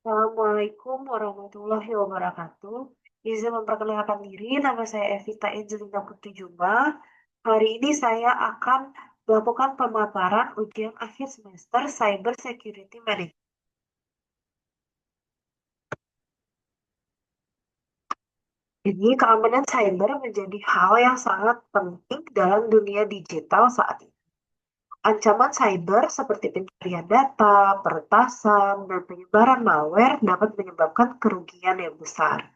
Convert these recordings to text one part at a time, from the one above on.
Assalamualaikum warahmatullahi wabarakatuh. Izin memperkenalkan diri, nama saya Evita Angelina Putri Juma. Hari ini saya akan melakukan pemaparan ujian akhir semester Cyber Security Management. Jadi, keamanan cyber menjadi hal yang sangat penting dalam dunia digital saat ini. Ancaman cyber seperti pencurian data, peretasan, dan penyebaran malware dapat menyebabkan kerugian yang besar.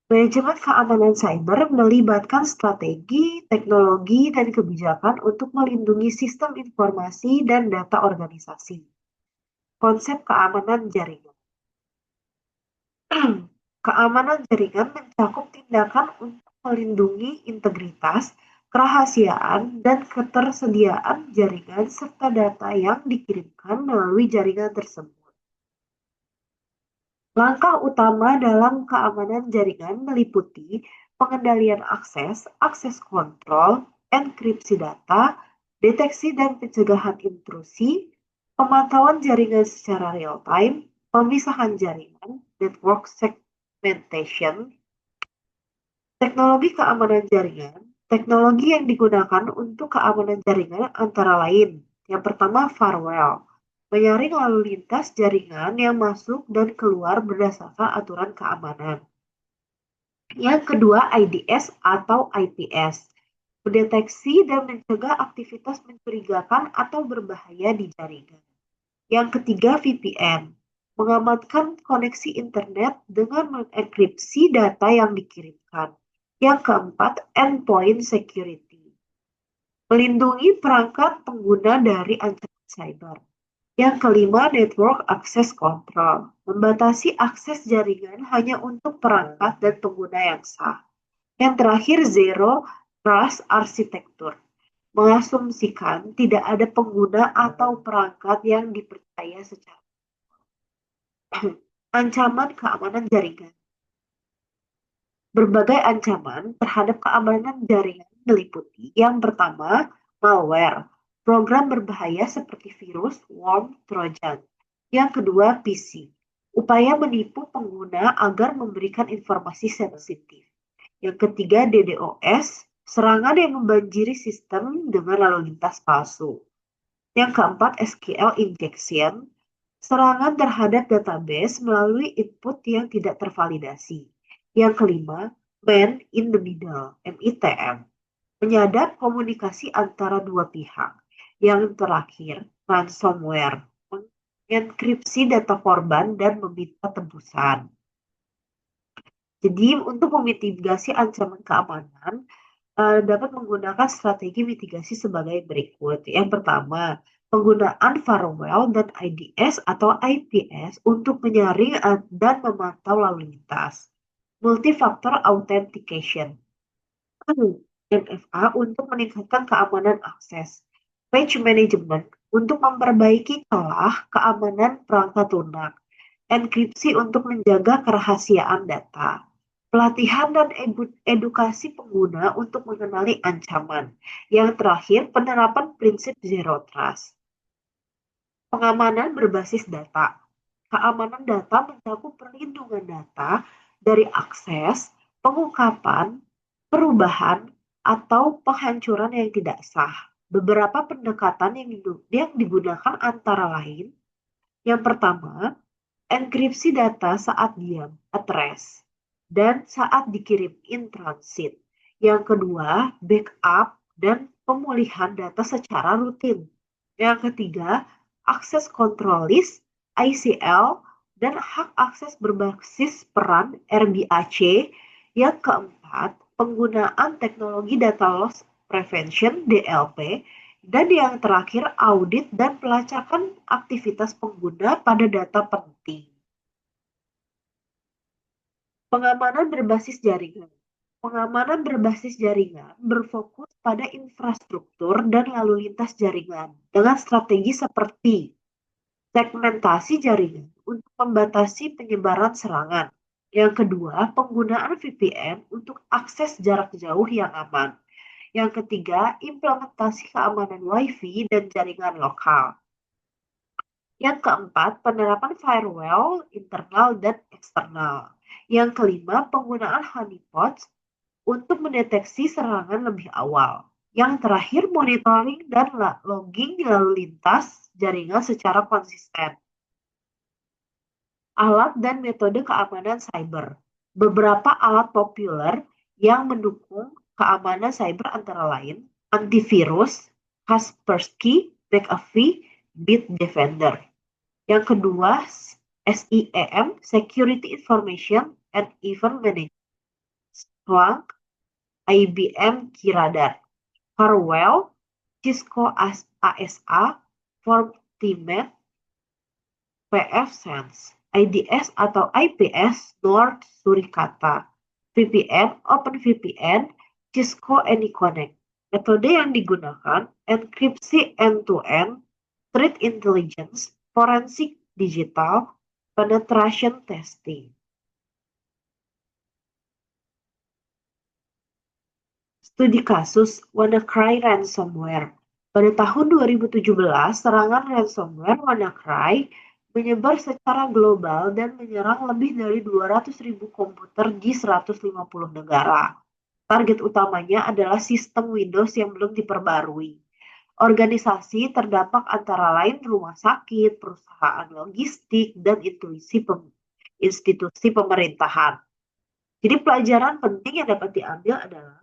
Manajemen keamanan cyber melibatkan strategi, teknologi, dan kebijakan untuk melindungi sistem informasi dan data organisasi. Konsep keamanan jaringan. Keamanan jaringan mencakup tindakan untuk melindungi integritas, kerahasiaan, dan ketersediaan jaringan serta data yang dikirimkan melalui jaringan tersebut. Langkah utama dalam keamanan jaringan meliputi pengendalian akses, akses kontrol, enkripsi data, deteksi dan pencegahan intrusi, pemantauan jaringan secara real-time, pemisahan jaringan, network segmentation, teknologi keamanan jaringan. Teknologi yang digunakan untuk keamanan jaringan antara lain, yang pertama firewall, menyaring lalu lintas jaringan yang masuk dan keluar berdasarkan aturan keamanan. Yang kedua, IDS atau IPS, mendeteksi dan mencegah aktivitas mencurigakan atau berbahaya di jaringan. Yang ketiga, VPN, mengamankan koneksi internet dengan mengenkripsi data yang dikirimkan. Yang keempat, endpoint security, melindungi perangkat pengguna dari ancaman cyber. Yang kelima, network access control, membatasi akses jaringan hanya untuk perangkat dan pengguna yang sah. Yang terakhir, zero trust architecture, mengasumsikan tidak ada pengguna atau perangkat yang dipercaya secara ancaman keamanan jaringan. Berbagai ancaman terhadap keamanan jaringan meliputi yang pertama, malware, program berbahaya seperti virus, worm, trojan. Yang kedua, phishing, upaya menipu pengguna agar memberikan informasi sensitif. Yang ketiga, DDoS, serangan yang membanjiri sistem dengan lalu lintas palsu. Yang keempat, SQL injection, serangan terhadap database melalui input yang tidak tervalidasi. Yang kelima, man in the middle, MITM, menyadap komunikasi antara dua pihak. Yang terakhir, ransomware, mengenkripsi data korban dan meminta tebusan. Jadi, untuk memitigasi ancaman keamanan, dapat menggunakan strategi mitigasi sebagai berikut. Yang pertama, penggunaan firewall dan IDS atau IPS untuk menyaring dan memantau lalu lintas. Multi-factor authentication, MFA, untuk meningkatkan keamanan akses. Page management untuk memperbaiki celah keamanan perangkat lunak. Enkripsi untuk menjaga kerahasiaan data. Pelatihan dan edukasi pengguna untuk mengenali ancaman. Yang terakhir, penerapan prinsip Zero Trust. Pengamanan berbasis data. Keamanan data mencakup perlindungan data dari akses, pengungkapan, perubahan, atau penghancuran yang tidak sah. Beberapa pendekatan yang digunakan antara lain, yang pertama, enkripsi data saat diam, at rest, dan saat dikirim, in transit. Yang kedua, backup dan pemulihan data secara rutin. Yang ketiga, akses control list, ICL, dan hak akses berbasis peran, RBAC. Yang keempat, penggunaan teknologi data loss prevention, DLP. Dan yang terakhir, audit dan pelacakan aktivitas pengguna pada data penting. Pengamanan berbasis jaringan. Pengamanan berbasis jaringan berfokus pada infrastruktur dan lalu lintas jaringan dengan strategi seperti segmentasi jaringan untuk membatasi penyebaran serangan. Yang kedua, penggunaan VPN untuk akses jarak jauh yang aman. Yang ketiga, implementasi keamanan Wi-Fi dan jaringan lokal. Yang keempat, penerapan firewall internal dan eksternal. Yang kelima, penggunaan honeypots untuk mendeteksi serangan lebih awal. Yang terakhir, monitoring dan logging lalu lintas jaringan secara konsisten. Alat dan metode keamanan cyber. Beberapa alat populer yang mendukung keamanan cyber antara lain antivirus, Kaspersky, McAfee, Bitdefender. Yang kedua, SIEM, Security Information and Event Management. Splunk, IBM Kiradar. Farwell, Cisco ASA, Fortinet, PF Sense, IDS atau IPS, North Suricata, VPN, OpenVPN, Cisco AnyConnect. Metode yang digunakan, enkripsi end-to-end, threat intelligence, forensik digital, penetration testing. Studi kasus WannaCry ransomware. Pada tahun 2017, serangan ransomware WannaCry menyebar secara global dan menyerang lebih dari 200.000 komputer di 150 negara. Target utamanya adalah sistem Windows yang belum diperbarui. Organisasi terdampak antara lain rumah sakit, perusahaan logistik, dan institusi pemerintahan. Jadi pelajaran penting yang dapat diambil adalah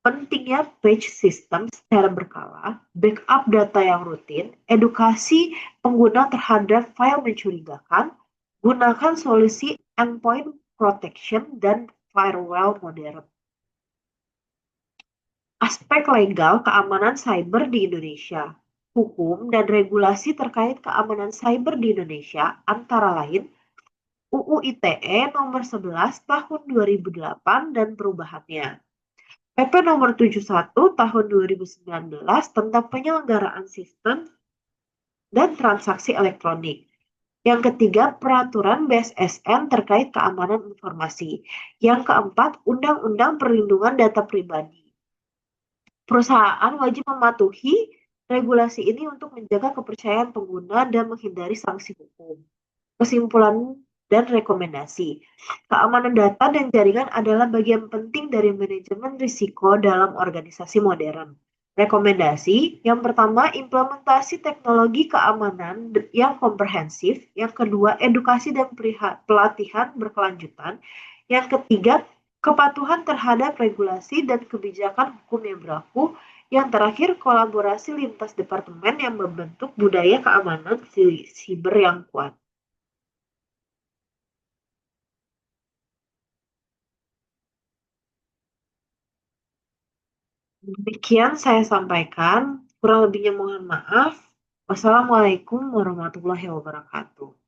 pentingnya batch system secara berkala, backup data yang rutin, edukasi pengguna terhadap file mencurigakan, gunakan solusi endpoint protection dan firewall modern. Aspek legal keamanan cyber di Indonesia. Hukum dan regulasi terkait keamanan cyber di Indonesia antara lain UU ITE nomor 11 tahun 2008 dan perubahannya. PP nomor 71 tahun 2019 tentang penyelenggaraan sistem dan transaksi elektronik. Yang ketiga, peraturan BSSN terkait keamanan informasi. Yang keempat, Undang-Undang Perlindungan Data Pribadi. Perusahaan wajib mematuhi regulasi ini untuk menjaga kepercayaan pengguna dan menghindari sanksi hukum. Kesimpulan dan rekomendasi. Keamanan data dan jaringan adalah bagian penting dari manajemen risiko dalam organisasi modern. Rekomendasi, yang pertama, implementasi teknologi keamanan yang komprehensif. Yang kedua, edukasi dan pelatihan berkelanjutan. Yang ketiga, kepatuhan terhadap regulasi dan kebijakan hukum yang berlaku. Yang terakhir, kolaborasi lintas departemen yang membentuk budaya keamanan siber yang kuat. Demikian saya sampaikan, kurang lebihnya mohon maaf. Wassalamualaikum warahmatullahi wabarakatuh.